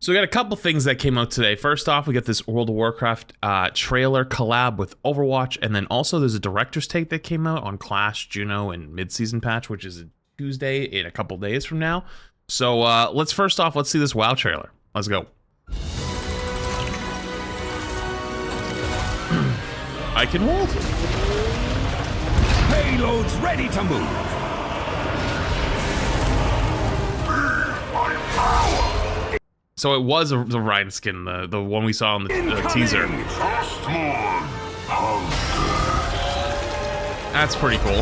So we got a couple things that came out today. First off, we got this World of Warcraft trailer collab with Overwatch, and then also there's a director's take that came out on Clash, Juno, and mid-season patch, which is a Tuesday in a couple days from now. So let's see this WoW trailer. Let's go. I can hold. Payload's ready to move. So it was the Ryan skin, the one we saw in the teaser. That's pretty cool.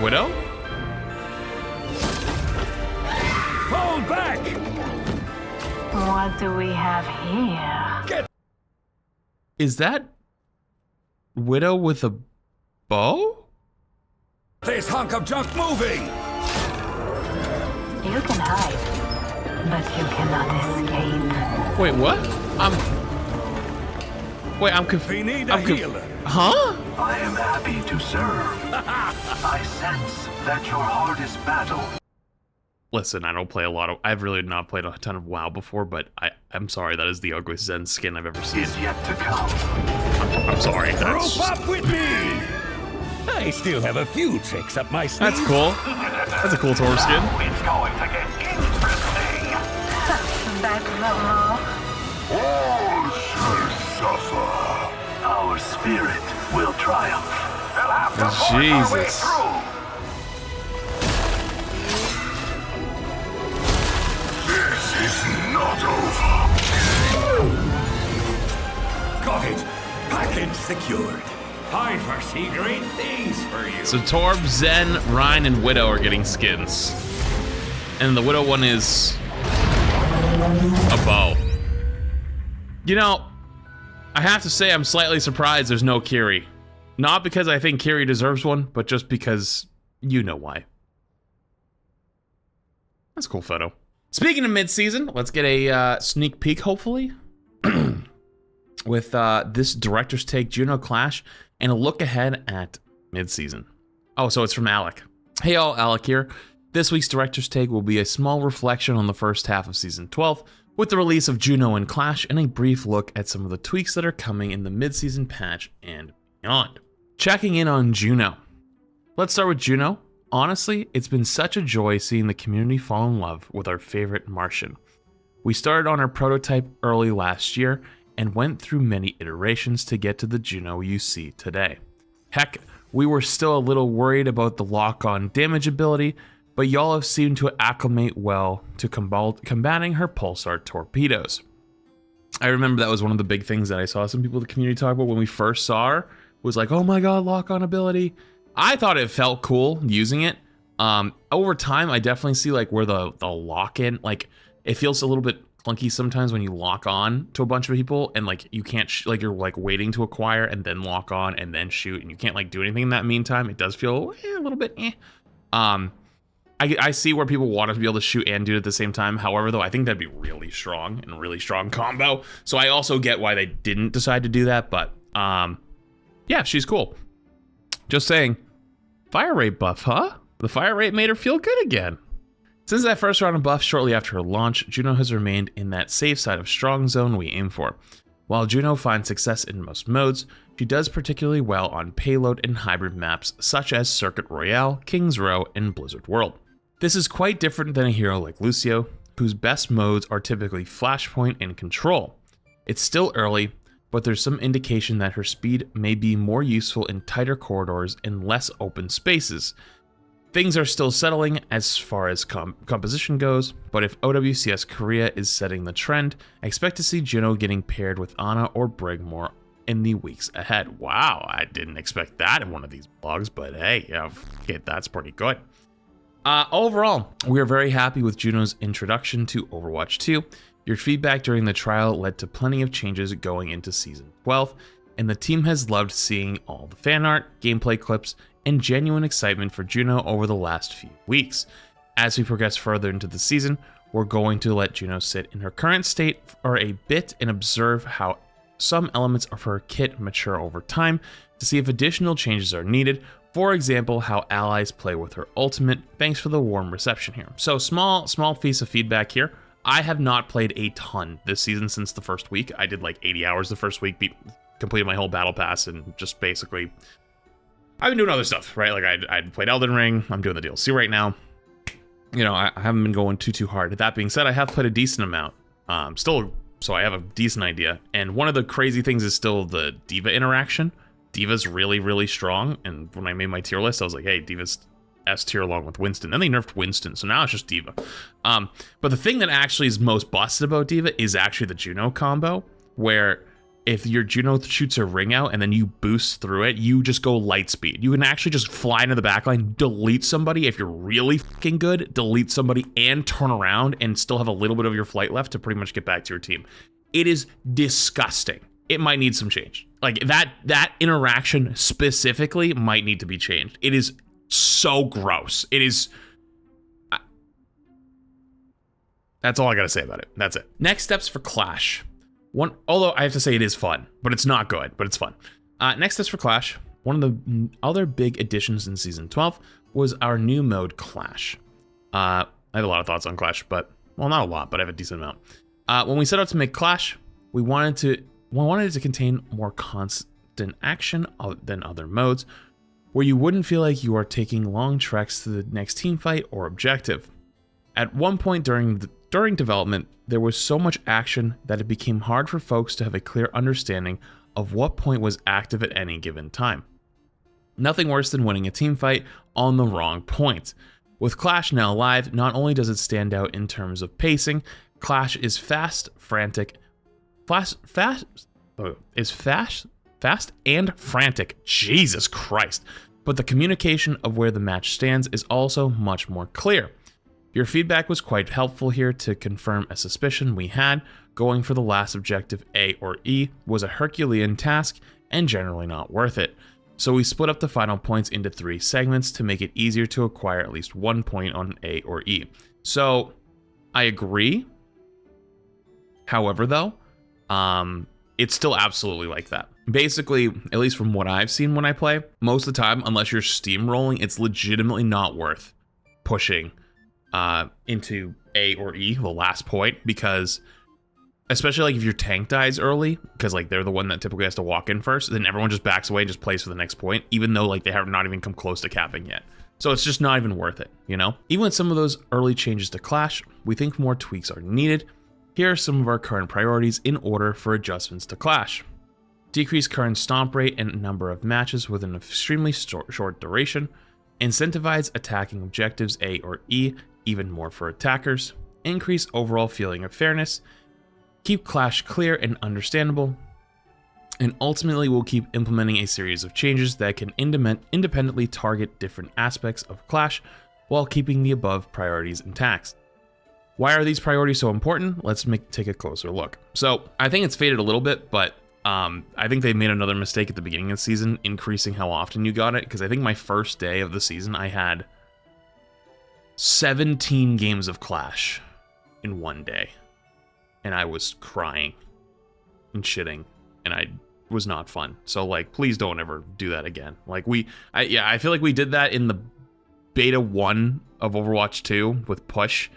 Widow? Fall back! What do we have here? Is that Widow with a bow? This hunk of junk moving! You can hide, but you cannot escape. Wait, what? I'm confused. We need a healer. Huh? I am happy to serve. I sense that your hardest battle. Listen, I don't play a lot of. I've really not played a ton of WoW before, but I'm sorry, that is the ugliest Zen skin I've ever seen. Is yet to come. I'm sorry. Rope up with me! I still have a few tricks up my sleeve. That's cool. That's a cool Tor skin. It's going to get interesting. That's the All shall suffer. Our spirit will triumph. They'll have to force our way Jesus. through. This is not over. Got it. Package secured. I foresee great things for you. So Torb, Zen, Ryan, and Widow are getting skins. And the Widow one is a bow. You know, I have to say I'm slightly surprised there's no Kiri. Not because I think Kiri deserves one, but just because you know why. That's a cool photo. Speaking of mid-season, let's get a sneak peek, hopefully, with this director's take, Juno Clash, and a look ahead at mid-season. Oh, so it's from Alec. Hey all, Alec here. This week's director's take will be a small reflection on the first half of Season 12, with the release of Juno and Clash, and a brief look at some of the tweaks that are coming in the mid-season patch and beyond. Checking in on Juno. Let's start with Juno. Honestly, it's been such a joy seeing the community fall in love with our favorite Martian. We started on our prototype early last year and went through many iterations to get to the Juno you see today. Heck, we were still a little worried about the lock-on damage ability, but y'all have seemed to acclimate well to combating her pulsar torpedoes. I remember that was one of the big things that I saw some people in the community talk about when we first saw her, was like, oh my god, lock-on ability. I thought it felt cool using it. Over time, I definitely see like where the lock-in, like it feels a little bit clunky sometimes when you lock on to a bunch of people and like you can't, like you're like waiting to acquire and then lock on and then shoot and you can't like do anything in that meantime. It does feel a little bit I see where people want to be able to shoot and do it at the same time. However, though, I think that'd be really strong and really strong combo. So I also get why they didn't decide to do that, but yeah, she's cool. Just saying, fire rate buff, huh? The fire rate made her feel good again. Since that first round of buffs shortly after her launch, Juno has remained in that safe side of strong zone we aim for. While Juno finds success in most modes, she does particularly well on payload and hybrid maps such as Circuit Royale, King's Row, and Blizzard World. This is quite different than a hero like Lucio, whose best modes are typically Flashpoint and Control. It's still early, but there's some indication that her speed may be more useful in tighter corridors and less open spaces. Things are still settling as far as composition goes, but if OWCS Korea is setting the trend, I expect to see Juno getting paired with Ana or Brig more in the weeks ahead. Wow, I didn't expect that in one of these blogs, but hey, yeah, that's pretty good. Overall, we are very happy with Juno's introduction to Overwatch 2. Your feedback during the trial led to plenty of changes going into Season 12, and the team has loved seeing all the fan art, gameplay clips, and genuine excitement for Juno over the last few weeks. As we progress further into the season, we're going to let Juno sit in her current state for a bit and observe how some elements of her kit mature over time to see if additional changes are needed. For example, how allies play with her ultimate. Thanks for the warm reception here. So small piece of feedback here. I have not played a ton this season since the first week. I did like 80 hours the first week, completed my whole battle pass, and just basically, I've been doing other stuff, right? Like I'd played Elden Ring. I'm doing the DLC right now. You know, I haven't been going too hard. That being said, I have played a decent amount. So I have a decent idea. And one of the crazy things is still the D.Va interaction. D.Va's really strong. And when I made my tier list, I was like, hey, D.Va's S tier along with Winston. Then they nerfed Winston, so now it's just D.Va. But the thing that actually is most busted about D.Va is actually the Juno combo, where if your Juno shoots a ring out and then you boost through it, you just go light speed. You can actually just fly into the backline, delete somebody if you're really fucking good, delete somebody and turn around and still have a little bit of your flight left to pretty much get back to your team. It is disgusting. It might need some change. Like that interaction specifically might need to be changed. It is so gross. It is. That's all I gotta say about it. That's it. Next steps for Clash. Although I have to say it is fun, but it's not good, but it's fun. Next steps for Clash. One of the other big additions in Season 12 was our new mode, Clash. I have a lot of thoughts on Clash, but, well, not a lot, but I have a decent amount. When we set out to make Clash, we wanted it to contain more constant action than other modes, where you wouldn't feel like you are taking long treks to the next team fight or objective. At one point during development, there was so much action that it became hard for folks to have a clear understanding of what point was active at any given time. Nothing worse than winning a team fight on the wrong point. With Clash now live, not only does it stand out in terms of pacing, Clash is fast and frantic. Jesus Christ. But the communication of where the match stands is also much more clear. Your feedback was quite helpful here to confirm a suspicion we had. Going for the last objective, A or E, was a Herculean task and generally not worth it. So we split up the final points into 3 segments to make it easier to acquire at least 1 point on A or E. So I agree. However, though, it's still absolutely like that. Basically, at least from what I've seen when I play, most of the time, unless you're steamrolling, it's legitimately not worth pushing into A or E, the last point, because especially like if your tank dies early, because like they're the one that typically has to walk in first, then everyone just backs away and just plays for the next point, even though like they have not even come close to capping yet. So it's just not even worth it, you know? Even with some of those early changes to Clash, we think more tweaks are needed. Here are some of our current priorities in order for adjustments to Clash. Decrease current stomp rate and number of matches with an extremely short duration. Incentivize attacking objectives A or E, even more for attackers. Increase overall feeling of fairness. Keep Clash clear and understandable. And ultimately, we'll keep implementing a series of changes that can independently target different aspects of Clash while keeping the above priorities intact. Why are these priorities so important? Let's take a closer look. So I think it's faded a little bit, but I think they made another mistake at the beginning of the season, increasing how often you got it, because I think my first day of the season, I had 17 games of Clash in one day, and I was crying and shitting, and I was not fun. So like, please don't ever do that again. Like I feel like we did that in the beta 1 of Overwatch 2 with push,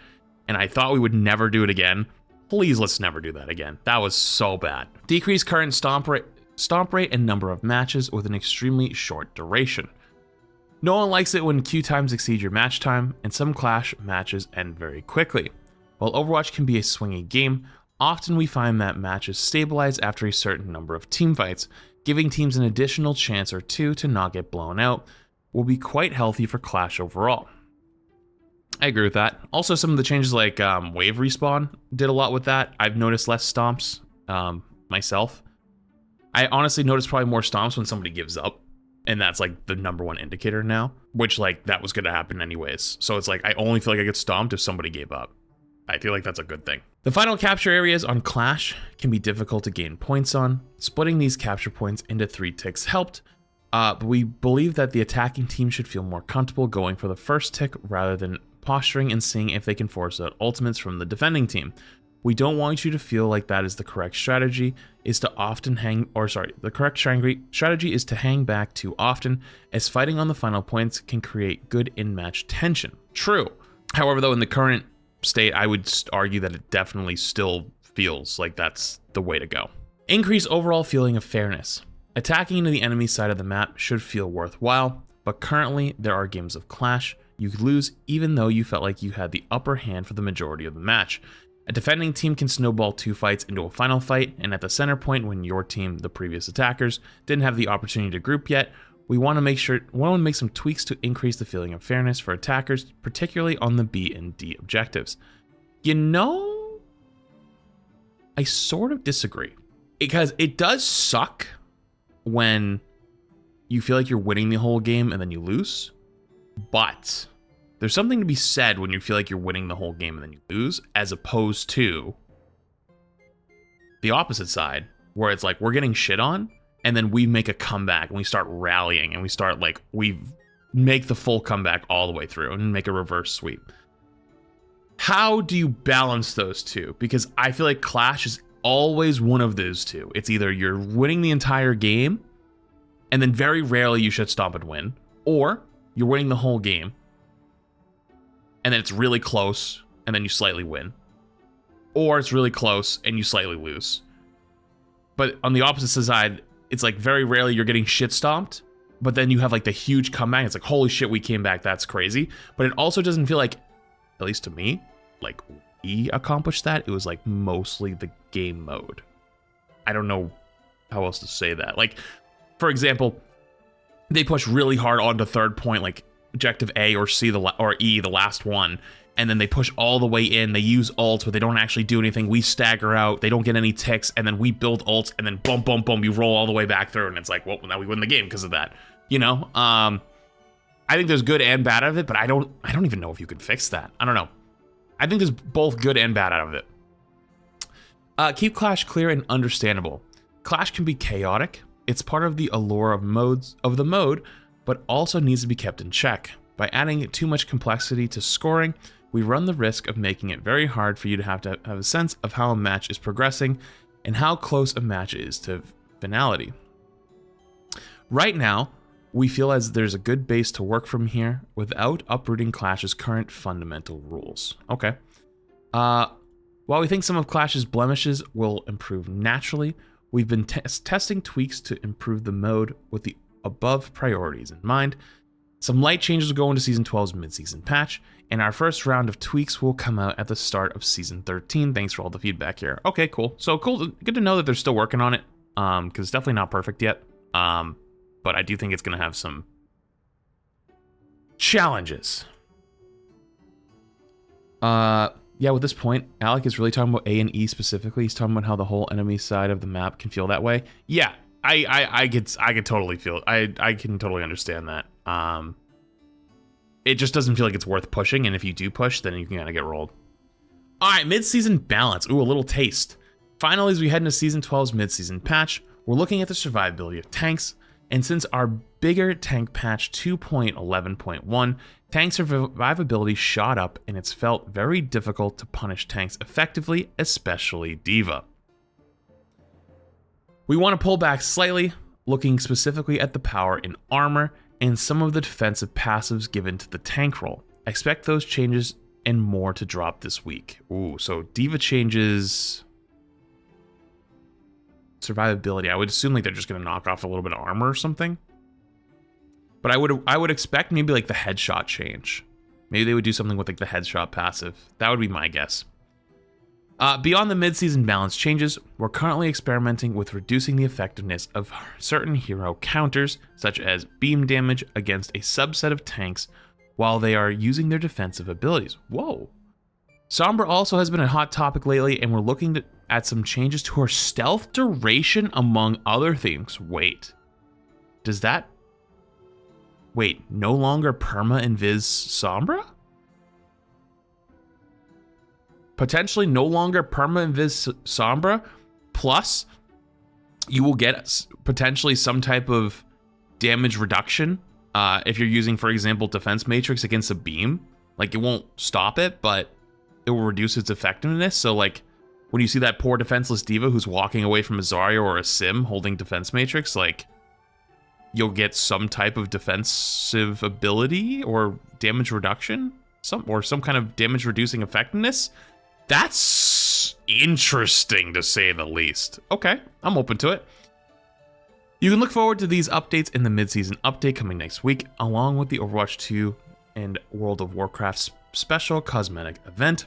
and I thought we would never do it again. Please, let's never do that again. That was so bad. Decrease current stomp rate and number of matches with an extremely short duration. No one likes it when queue times exceed your match time, and some Clash matches end very quickly. While Overwatch can be a swingy game, often we find that matches stabilize after a certain number of teamfights, giving teams an additional chance or two to not get blown out will be quite healthy for Clash overall. I agree with that. Also, some of the changes like wave respawn did a lot with that. I've noticed less stomps myself. I honestly noticed probably more stomps when somebody gives up, and that's like the #1 indicator now, which like that was going to happen anyways. So it's like I only feel like I get stomped if somebody gave up. I feel like that's a good thing. The final capture areas on Clash can be difficult to gain points on. Splitting these capture points into 3 ticks helped, but we believe that the attacking team should feel more comfortable going for the first tick rather than posturing and seeing if they can force out ultimates from the defending team. We don't want you to feel like that is the correct strategy, the correct strategy is to hang back too often, as fighting on the final points can create good in-match tension. True. However, though, in the current state, I would argue that it definitely still feels like that's the way to go. Increase overall feeling of fairness. Attacking into the enemy side of the map should feel worthwhile, but currently there are games of Clash you could lose even though you felt like you had the upper hand for the majority of the match. A defending team can snowball 2 fights into a final fight, and at the center point when your team, the previous attackers, didn't have the opportunity to group yet, we want to make some tweaks to increase the feeling of fairness for attackers, particularly on the B and D objectives. You know, I sort of disagree, because it does suck when you feel like you're winning the whole game and then you lose, but there's something to be said when you feel like you're winning the whole game and then you lose, as opposed to the opposite side, where it's like we're getting shit on, and then we make a comeback and we start rallying and we make the full comeback all the way through and make a reverse sweep. How do you balance those two? Because I feel like Clash is always one of those two. It's either you're winning the entire game, and then very rarely you should stop and win, or you're winning the whole game, and then it's really close, and then you slightly win. Or it's really close, and you slightly lose. But on the opposite side, it's like very rarely you're getting shit stomped, but then you have like the huge comeback. It's like, holy shit, we came back, that's crazy. But it also doesn't feel like, at least to me, like we accomplished that. It was like mostly the game mode. I don't know how else to say that. Like, for example, they push really hard onto third point, like objective A or C or E, the last one, and then they push all the way in. They use ults, but they don't actually do anything. We stagger out. They don't get any ticks, and then we build ults, and then boom, boom, boom, you roll all the way back through, and it's like, well, now we win the game because of that. You know, I think there's good and bad out of it, but I don't even know if you could fix that. I don't know. I think there's both good and bad out of it. Keep Clash clear and understandable. Clash can be chaotic. It's part of the allure of the mode, but also needs to be kept in check. By adding too much complexity to scoring, we run the risk of making it very hard for you to have a sense of how a match is progressing and how close a match is to finality. Right now, we feel as there's a good base to work from here without uprooting Clash's current fundamental rules. Okay. While we think some of Clash's blemishes will improve naturally, we've been testing tweaks to improve the mode with the above priorities in mind. Some light changes will go into Season 12's mid-season patch, and our first round of tweaks will come out at the start of Season 13. Thanks for all the feedback here. Okay, cool. So cool. Good to know that they're still working on it, because it's definitely not perfect yet. But I do think it's going to have some challenges. Yeah, with this point, Alec is really talking about A and E specifically. He's talking about how the whole enemy side of the map can feel that way. Yeah, I could totally feel it. I can totally understand that. It just doesn't feel like it's worth pushing, and if you do push, then you can kind of get rolled. All right, mid-season balance. Ooh, a little taste. Finally, as we head into Season 12's mid-season patch, we're looking at the survivability of tanks, and since our bigger tank patch 2.11.1, tank survivability shot up, and it's felt very difficult to punish tanks effectively, especially D.Va. We want to pull back slightly, looking specifically at the power in armor and some of the defensive passives given to the tank role. Expect those changes and more to drop this week. Ooh, so D.Va changes survivability. I would assume like they're just going to knock off a little bit of armor or something. But I would expect maybe like the headshot change. Maybe they would do something with like the headshot passive. That would be my guess. Beyond the mid-season balance changes, we're currently experimenting with reducing the effectiveness of certain hero counters, such as beam damage against a subset of tanks while they are using their defensive abilities. Whoa. Sombra also has been a hot topic lately, and we're looking at some changes to her stealth duration, among other things. Wait. Does that... Wait, no longer perma invis Sombra? Potentially no longer perma invis Sombra, plus you will get potentially some type of damage reduction if you're using, for example, defense matrix against a beam. Like, it won't stop it, but it will reduce its effectiveness. So like when you see that poor defenseless D.Va who's walking away from a Zarya or a Sim holding defense matrix, like you'll get some type of defensive ability or damage reduction. some kind of damage reducing effectiveness. That's interesting to say the least. Okay, I'm open to it. You can look forward to these updates in the mid-season update coming next week, along with the Overwatch 2 and World of Warcraft special cosmetic event.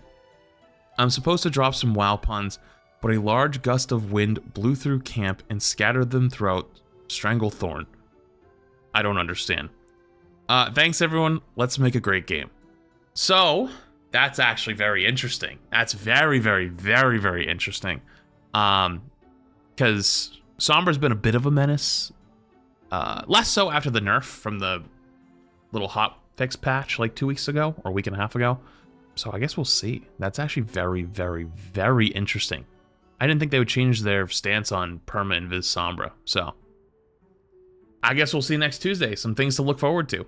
I'm supposed to drop some WoW puns, but a large gust of wind blew through camp and scattered them throughout Stranglethorn. I don't understand. Thanks everyone, let's make a great game. So, that's actually very interesting. That's very, very, very, very interesting. Because Sombra's been a bit of a menace. Less so after the nerf from the little hotfix patch like 2 weeks ago, or a week and a half ago. So I guess we'll see. That's actually very, very, very interesting. I didn't think they would change their stance on Perma and Viz Sombra. So I guess we'll see next Tuesday. Some things to look forward to.